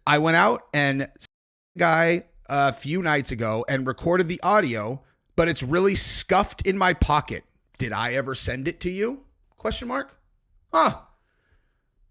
I went out and guy a few nights ago and recorded the audio, but it's really scuffed in my pocket. Did I ever send it to you? Question mark. Huh.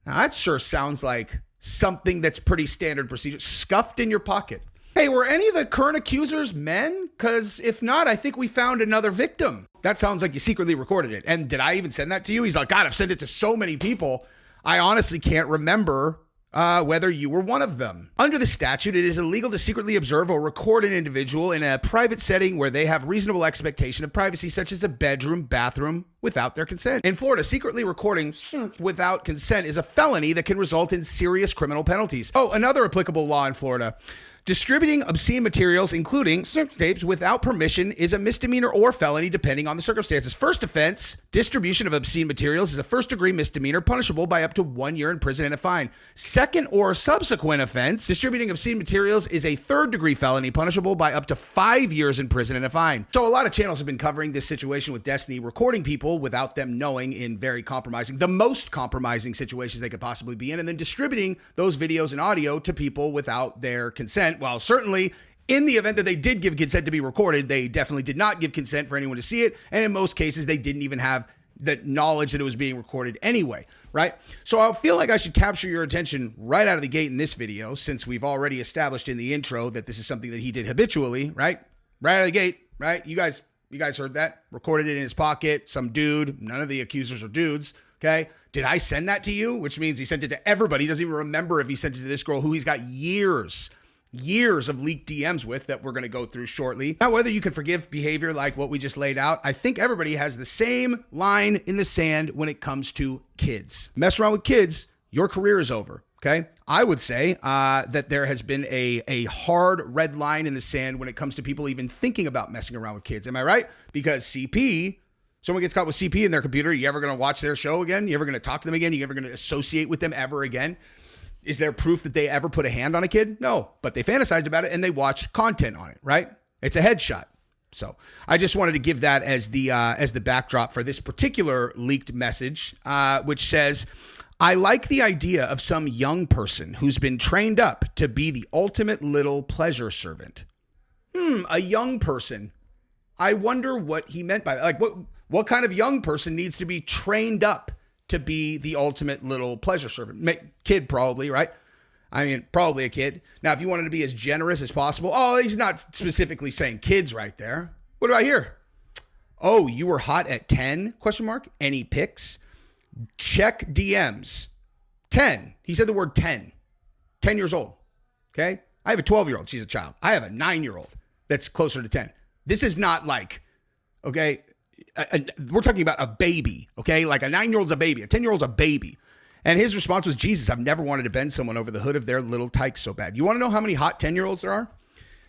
Now that sure sounds like something that's pretty standard procedure. Scuffed in your pocket. Hey, were any of the current accusers men? Because if not, I think we found another victim. That sounds like you secretly recorded it. And did I even send that to you? He's like, God, I've sent it to so many people. I honestly can't remember whether you were one of them. Under the statute, it is illegal to secretly observe or record an individual in a private setting where they have reasonable expectation of privacy, such as a bedroom, bathroom, without their consent. In Florida, secretly recording without consent is a felony that can result in serious criminal penalties. Oh, another applicable law in Florida. Distributing obscene materials, including sex tapes, without permission is a misdemeanor or felony, depending on the circumstances. First offense, distribution of obscene materials, is a first-degree misdemeanor, punishable by up to 1 year in prison and a fine. Second or subsequent offense, distributing obscene materials, is a third-degree felony, punishable by up to 5 years in prison and a fine. So a lot of channels have been covering this situation with Destiny, recording people without them knowing in very compromising, the most compromising situations they could possibly be in, and then distributing those videos and audio to people without their consent. Well, certainly in the event that they did give consent to be recorded, they definitely did not give consent for anyone to see it. And in most cases, they didn't even have the knowledge that it was being recorded anyway, right? So I feel like I should capture your attention right out of the gate in this video, since we've already established in the intro that this is something that he did habitually, right? Right out of the gate, right? You guys heard that? Recorded it in his pocket, some dude, none of the accusers are dudes, okay? Did I send that to you? Which means he sent it to everybody. He doesn't even remember if he sent it to this girl who he's got years of leaked DMs with that we're going to go through shortly. Now, whether you can forgive behavior like what we just laid out, I think everybody has the same line in the sand when it comes to kids. Mess around with kids, your career is over, okay? I would say that there has been a hard red line in the sand when it comes to people even thinking about messing around with kids. Am I right? Because CP, someone gets caught with CP in their computer, you ever going to watch their show again? You ever going to talk to them again? You ever going to associate with them ever again? Is there proof that they ever put a hand on a kid? No, but they fantasized about it and they watched content on it, right? It's a headshot. So I just wanted to give that as the backdrop for this particular leaked message, which says, I like the idea of some young person who's been trained up to be the ultimate little pleasure servant. A young person. I wonder what he meant by that. Like what kind of young person needs to be trained up to be the ultimate little pleasure servant? Kid, probably, right? I mean, probably a kid. Now, if you wanted to be as generous as possible, oh, he's not specifically saying kids right there. What do I hear? Oh, you were hot at 10? Question mark. Any pics? Check DMs. 10. He said the word 10. 10 years old. Okay. I have a 12-year-old. She's a child. I have a 9-year-old that's closer to 10. This is not like, okay, we're talking about a baby, okay? Like a 9-year-old's a baby, a 10-year-old's a baby. And his response was, Jesus, I've never wanted to bend someone over the hood of their little tykes so bad. You want to know how many hot 10-year-olds there are?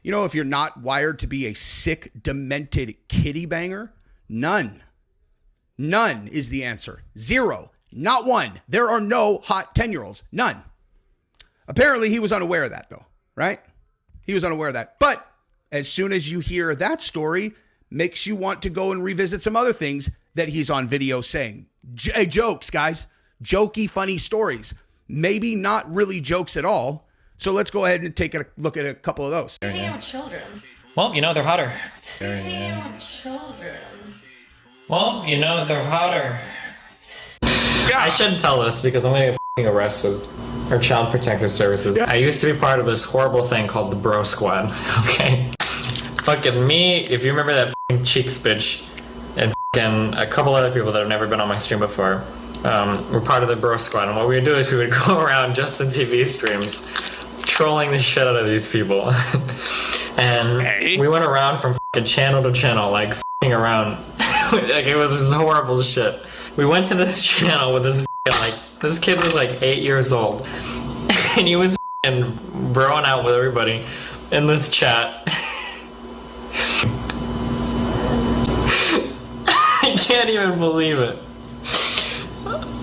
You know, if you're not wired to be a sick, demented kitty banger, none. None is the answer. 0. Not one. There are no hot 10-year-olds. None. Apparently, he was unaware of that, though, right? He was unaware of that. But as soon as you hear that story, makes you want to go and revisit some other things that he's on video saying. Jokes, guys. Jokey, funny stories. Maybe not really jokes at all. So let's go ahead and take a look at a couple of those. Hanging out with children. Well, you know, they're hotter. Hanging out with children. Well, you know, they're hotter. Yeah. I shouldn't tell this because I'm gonna get f***ing arrested. Or Child Protective Services. Yeah. I used to be part of this horrible thing called the Bro Squad, okay? Fucking me, if you remember that f***ing Cheeks bitch, and f***ing a couple other people that have never been on my stream before, we're part of the Bro Squad, and what we would do is we would go around Justin TV streams, trolling the shit out of these people. And we went around from f***ing channel to channel, like f***ing around. Like, it was just horrible shit. We went to this channel with this f***ing, like, this kid was like 8 years old, and he was f***ing broing out with everybody in this chat. I can't even believe it.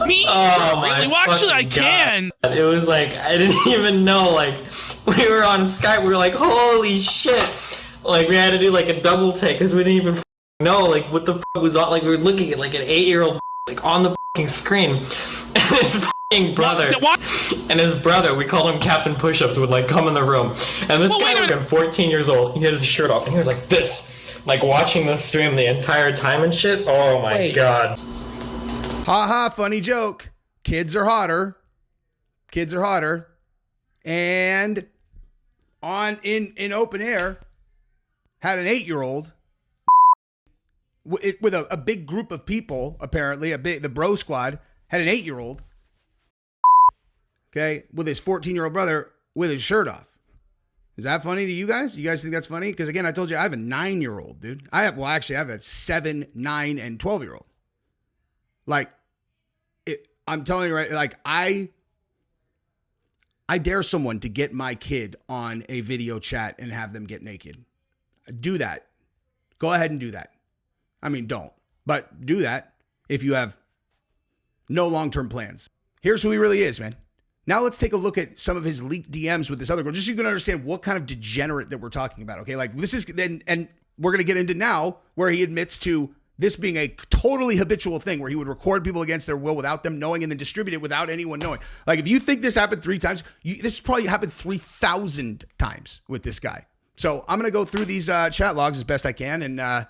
Me? Oh really? my Well, actually, I fucking can. God. It was like, I didn't even know, like, we were on Skype, we were like, holy shit. Like, we had to do like a double take, because we didn't even know, like, what the fuck was on, like, we were looking at like an 8-year-old, like, on the fucking screen. And this brother and his brother, we called him Captain Push-Ups, would like come in the room, and this guy would have been 14 years old. He had his shirt off and he was like this, like watching the stream the entire time and shit. Oh my god. Ha, funny joke. Kids are hotter. And in open air, had an 8-year-old with a big group of people, apparently, the bro squad, had an 8-year-old, okay, with his 14-year-old brother with his shirt off. Is that funny to you guys? You guys think that's funny? Because again, I told you I have a 9-year-old, dude. I have a 7, 9, and 12-year-old. Like, I'm telling you, right, like, I dare someone to get my kid on a video chat and have them get naked. Do that. Go ahead and do that. I mean, don't. But do that if you have no long-term plans. Here's who he really is, man. Now let's take a look at some of his leaked DMs with this other girl, just so you can understand what kind of degenerate that we're talking about, okay? Like, this is, and we're going to get into now where he admits to this being a totally habitual thing where he would record people against their will without them knowing and then distribute it without anyone knowing. Like, if you think this happened 3 times, this probably happened 3,000 times with this guy. So I'm going to go through these chat logs as best I can. And I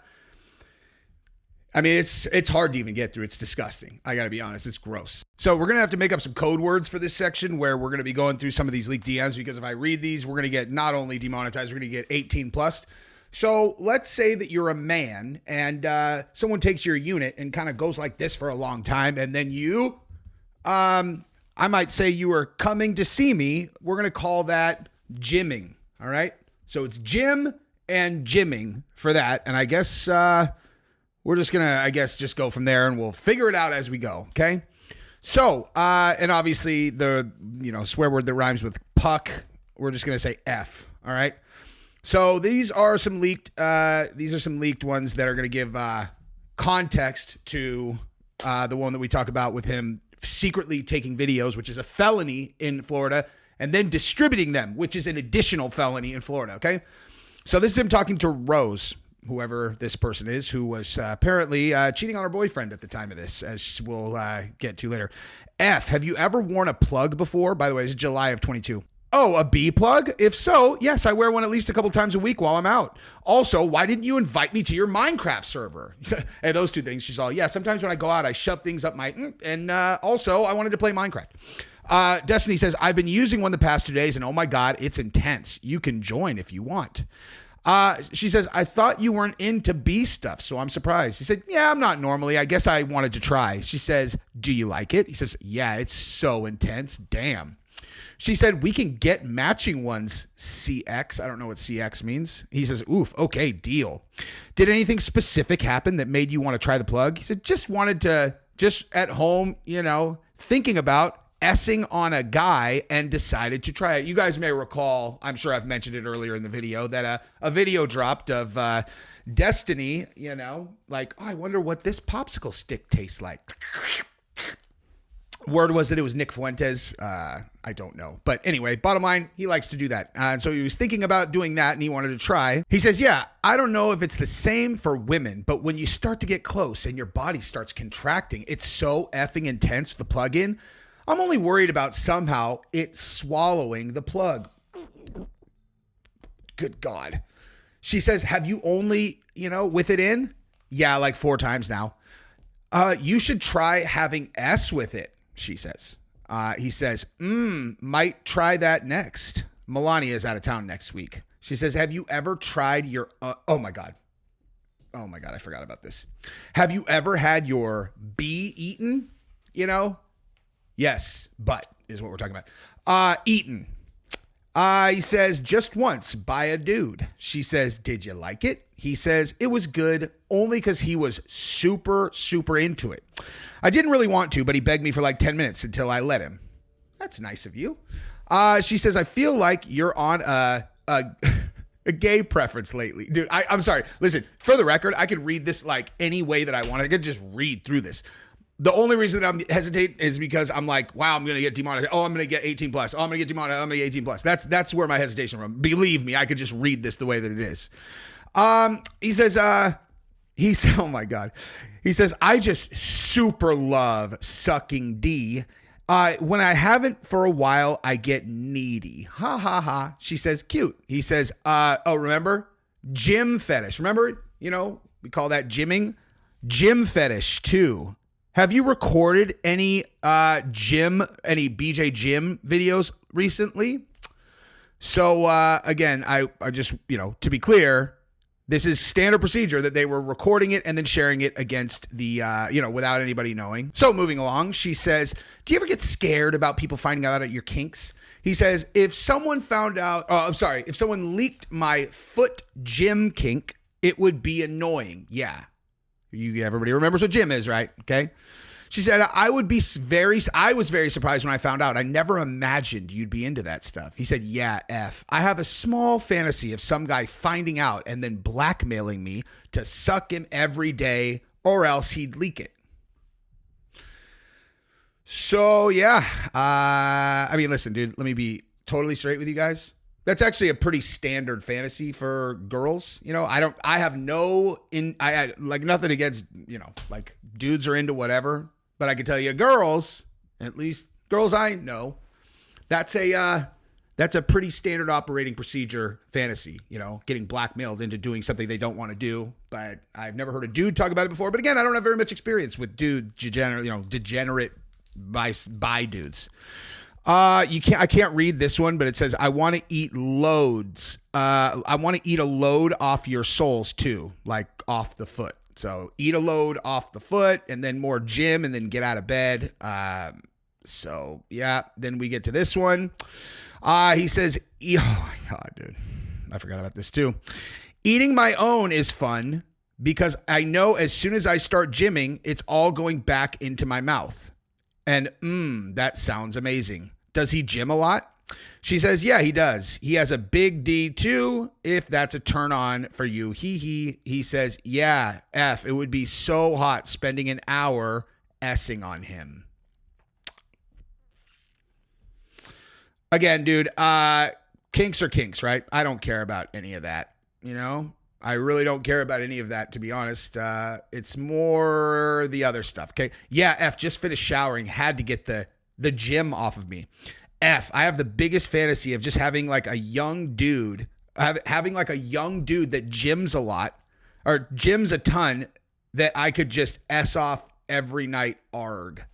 mean, it's hard to even get through. It's disgusting. I got to be honest. It's gross. So we're going to have to make up some code words for this section where we're going to be going through some of these leaked DMs, because if I read these, we're going to get not only demonetized, we're going to get 18 plus. So let's say that you're a man and someone takes your unit and kind of goes like this for a long time. And then you, I might say you are coming to see me. We're going to call that gymming. All right. So it's gym and gymming for that. And I guess we're just going to, just go from there and we'll figure it out as we go. Okay. So, and obviously the, swear word that rhymes with puck, we're just going to say F. All right. So these are some leaked ones that are going to give context to the one that we talk about with him secretly taking videos, which is a felony in Florida, and then distributing them, which is an additional felony in Florida. Okay. So this is him talking to Rose, whoever this person is, who was apparently cheating on her boyfriend at the time of this, as we'll get to later. F, have you ever worn a plug before? By the way, it's July of 22. Oh, a B plug? If so, yes, I wear one at least a couple times a week while I'm out. Also, why didn't you invite me to your Minecraft server? Hey, those two things. She's all, yeah, sometimes when I go out, I shove things up my, and also I wanted to play Minecraft. Destiny says, I've been using one the past 2 days and oh my God, it's intense. You can join if you want. She says, I thought you weren't into B stuff, so I'm surprised. He said, yeah, I'm not normally. I guess I wanted to try. She says, do you like it? He says, yeah, it's so intense. Damn. She said, we can get matching ones, CX. I don't know what CX means. He says, oof, okay, deal. Did anything specific happen that made you want to try the plug? He said, just at home, thinking about S-ing on a guy and decided to try it. You guys may recall, I'm sure I've mentioned it earlier in the video, that a video dropped of Destiny, like, oh, I wonder what this popsicle stick tastes like. Word was that it was Nick Fuentes. I don't know. But anyway, bottom line, he likes to do that. And so he was thinking about doing that and he wanted to try. He says, yeah, I don't know if it's the same for women, but when you start to get close and your body starts contracting, it's so effing intense with the plug-in. I'm only worried about somehow it swallowing the plug. Good God. She says, have you only, with it in? Yeah, like 4 times now. You should try having S with it, she says. He says, might try that next. Melania is out of town next week. She says, have you ever tried your, oh my God, I forgot about this. Have you ever had your bee eaten? Yes, but is what we're talking about. Eaten. He says, just once by a dude. She says, did you like it? He says, it was good only because he was super, super into it. I didn't really want to, but he begged me for like 10 minutes until I let him. That's nice of you. She says, I feel like you're on a gay preference lately. Dude, I'm sorry. Listen, for the record, I could read this like any way that I want. I could just read through this. The only reason that I'm hesitate is because I'm like, wow, I'm going to get demonetized. Oh, I'm going to get 18 plus. Oh, I'm going to get demonetized. I'm going to get 18 plus. That's where my hesitation from. Believe me, I could just read this the way that it is. He says, oh my God. He says, I just super love sucking D When I haven't for a while, I get needy. Ha ha ha. She says, cute. He says, remember? Gym fetish. Remember? You know, we call that gymming. Gym fetish too. Have you recorded any BJ gym videos recently? So again, I just, to be clear, this is standard procedure that they were recording it and then sharing it against the, without anybody knowing. So moving along, she says, do you ever get scared about people finding out your kinks? He says, if someone if someone leaked my foot gym kink, it would be annoying. Yeah. Everybody remembers what gym is, right? Okay. She said, I was very surprised when I found out. I never imagined you'd be into that stuff. He said, yeah, F. I have a small fantasy of some guy finding out and then blackmailing me to suck him every day or else he'd leak it. So, yeah. Listen, dude, let me be totally straight with you guys. That's actually a pretty standard fantasy for girls. I have nothing against, dudes are into whatever. But I can tell you, girls, at least girls I know, that's a pretty standard operating procedure fantasy, getting blackmailed into doing something they don't want to do. But I've never heard a dude talk about it before. But again, I don't have very much experience with degenerate by dudes. I can't read this one, but it says, I want to eat loads. I want to eat a load off your soles too, like off the foot. So eat a load off the foot and then more gym and then get out of bed. So yeah, then we get to this one. He says, oh my God, dude, I forgot about this too. Eating my own is fun because I know as soon as I start gymming, it's all going back into my mouth. And that sounds amazing. Does he gym a lot? She says, yeah, he does. He has a big D too, if that's a turn on for you. He says, yeah, F, it would be so hot spending an hour S-ing on him. Again, dude, kinks are kinks, right? I don't care about any of that, I really don't care about any of that, to be honest. It's more the other stuff, okay? Yeah, F, just finished showering, had to get the gym off of me. F, I have the biggest fantasy of just having like a young dude, having like a young dude that gyms a lot or gyms a ton that I could just S off every night, arg.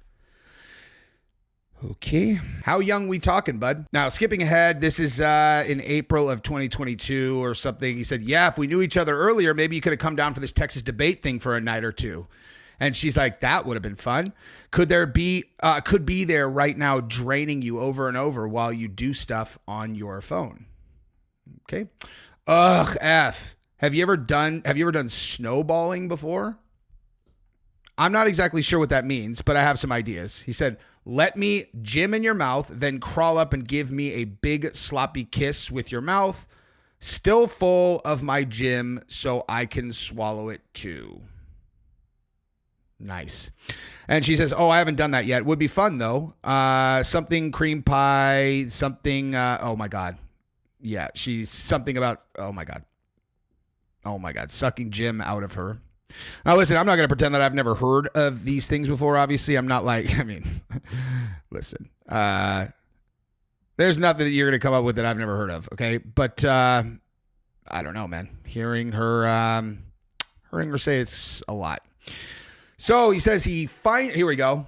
Okay. How young we talking, bud? Now, skipping ahead, this is in April of 2022 or something. He said, yeah, if we knew each other earlier, maybe you could have come down for this Texas debate thing for a night or two. And she's like, that would have been fun. Could be there right now draining you over and over while you do stuff on your phone. Okay. Ugh, F. Have you ever done snowballing before? I'm not exactly sure what that means, but I have some ideas. He said, let me gym in your mouth, then crawl up and give me a big sloppy kiss with your mouth, still full of my gym so I can swallow it too. Nice. And she says, I haven't done that yet. Would be fun though. Something cream pie, something, oh my God. Yeah, she's something about, oh my God, sucking gym out of her. Now listen, I'm not going to pretend that I've never heard of these things before. Obviously, I'm not listen, there's nothing that you're going to come up with that I've never heard of. Okay. But, I don't know, man, hearing her say it's a lot. So he says here we go.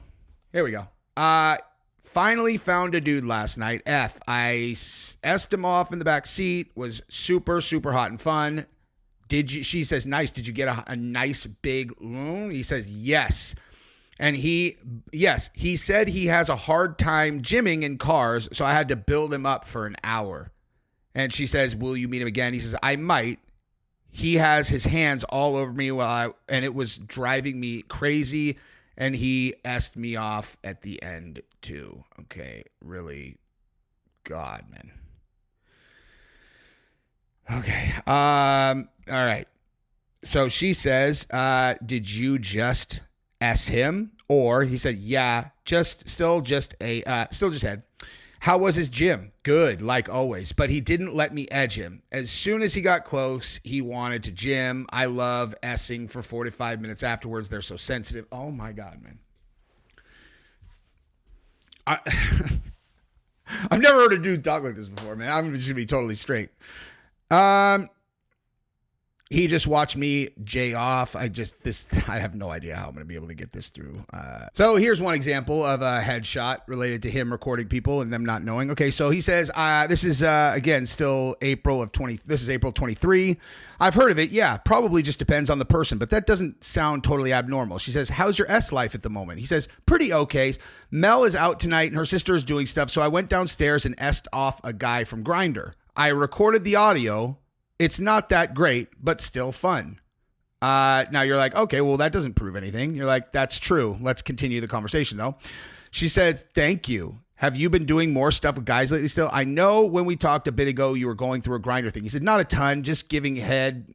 Finally found a dude last night. F, I S-ed him off in the back seat, was super, super hot and fun. She says, nice. Did you get a nice big loon? He says, yes. And he said he has a hard time gymming in cars. So I had to build him up for an hour. And she says, will you meet him again? He says, I might. He has his hands all over me and it was driving me crazy. And he S-ed me off at the end too. Okay. Really. God, man. Okay. All right. So she says, did you just S him? Or he said, yeah, still just head. How was his gym? Good, like always. But he didn't let me edge him. As soon as he got close, he wanted to gym. I love S-ing for 45 minutes afterwards. They're so sensitive. Oh my God, man. I've never heard a dude talk like this before, man. I'm just gonna be totally straight. He just watched me jay off. I have no idea how I'm going to be able to get this through. So here's one example of a headshot related to him recording people and them not knowing. Okay, so he says, this is, again, still this is April 23. I've heard of it. Yeah, probably just depends on the person, but that doesn't sound totally abnormal. She says, how's your S life at the moment? He says, pretty okay. Mel is out tonight and her sister is doing stuff, so I went downstairs and S'd off a guy from Grindr. I recorded the audio. It's not that great, but still fun. Now you're like, okay, well, that doesn't prove anything. You're like, that's true. Let's continue the conversation, though. She said, thank you. Have you been doing more stuff with guys lately still? I know when we talked a bit ago, you were going through a Grindr thing. He said, not a ton, just giving head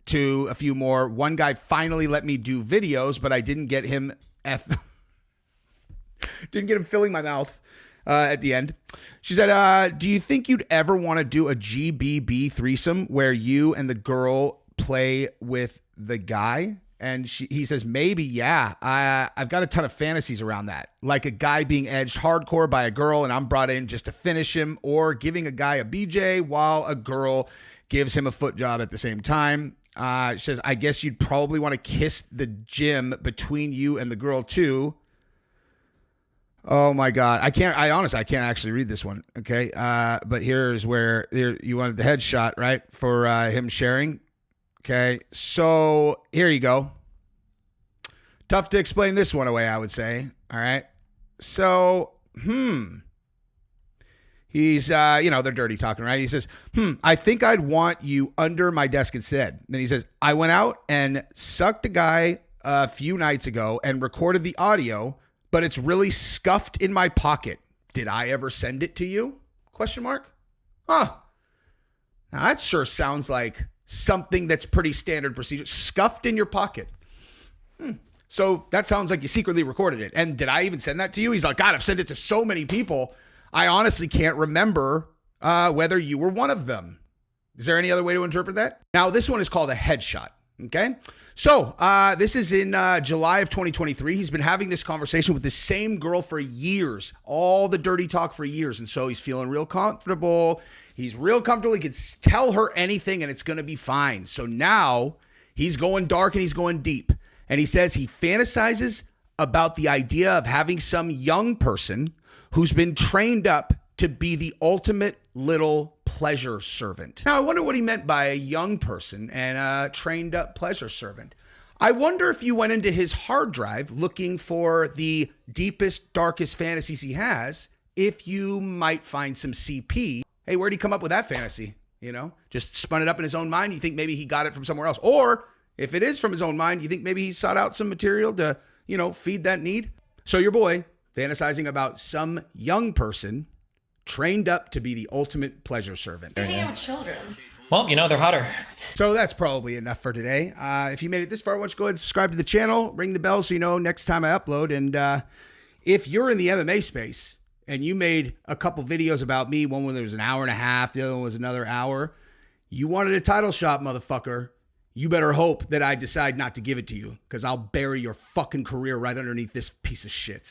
to a few more. One guy finally let me do videos, but I didn't get him filling my mouth. At the end, she said, do you think you'd ever want to do a GBB threesome where you and the girl play with the guy? And he says, maybe, yeah. I've got a ton of fantasies around that. Like a guy being edged hardcore by a girl and I'm brought in just to finish him, or giving a guy a BJ while a girl gives him a foot job at the same time. She says, I guess you'd probably want to kiss the gym between you and the girl too. Oh my God. I honestly can't actually read this one. Okay. But here's where you wanted the headshot, right? For him sharing. Okay. So here you go. Tough to explain this one away, I would say. All right. So, he's, they're dirty talking, right? He says, I think I'd want you under my desk instead. Then he says, I went out and sucked a guy a few nights ago and recorded the audio, but it's really scuffed in my pocket. Did I ever send it to you? Question mark. Now that sure sounds like something that's pretty standard procedure. Scuffed in your pocket. So that sounds like you secretly recorded it. And did I even send that to you? He's like, God, I've sent it to so many people. I honestly can't remember whether you were one of them. Is there any other way to interpret that? Now, this one is called a headshot. Okay. So this is in July of 2023. He's been having this conversation with the same girl for years, all the dirty talk for years. And so he's feeling real comfortable. He's real comfortable. He can tell her anything and it's going to be fine. So now he's going dark and he's going deep. And he says he fantasizes about the idea of having some young person who's been trained up to be the ultimate little pleasure servant. Now, I wonder what he meant by a young person and a trained up pleasure servant. I wonder if you went into his hard drive looking for the deepest, darkest fantasies he has, if you might find some CP. Hey, where'd he come up with that fantasy? Just spun it up in his own mind. You think maybe he got it from somewhere else? Or if it is from his own mind, you think maybe he sought out some material to, feed that need? So your boy fantasizing about some young person trained up to be the ultimate pleasure servant. Hanging out with children. Well, they're hotter. So that's probably enough for today. If you made it this far, why don't you go ahead and subscribe to the channel, ring the bell so you know next time I upload. And if you're in the MMA space and you made a couple videos about me, one when there was an hour and a half, the other one was another hour, you wanted a title shot, motherfucker, you better hope that I decide not to give it to you, because I'll bury your fucking career right underneath this piece of shit.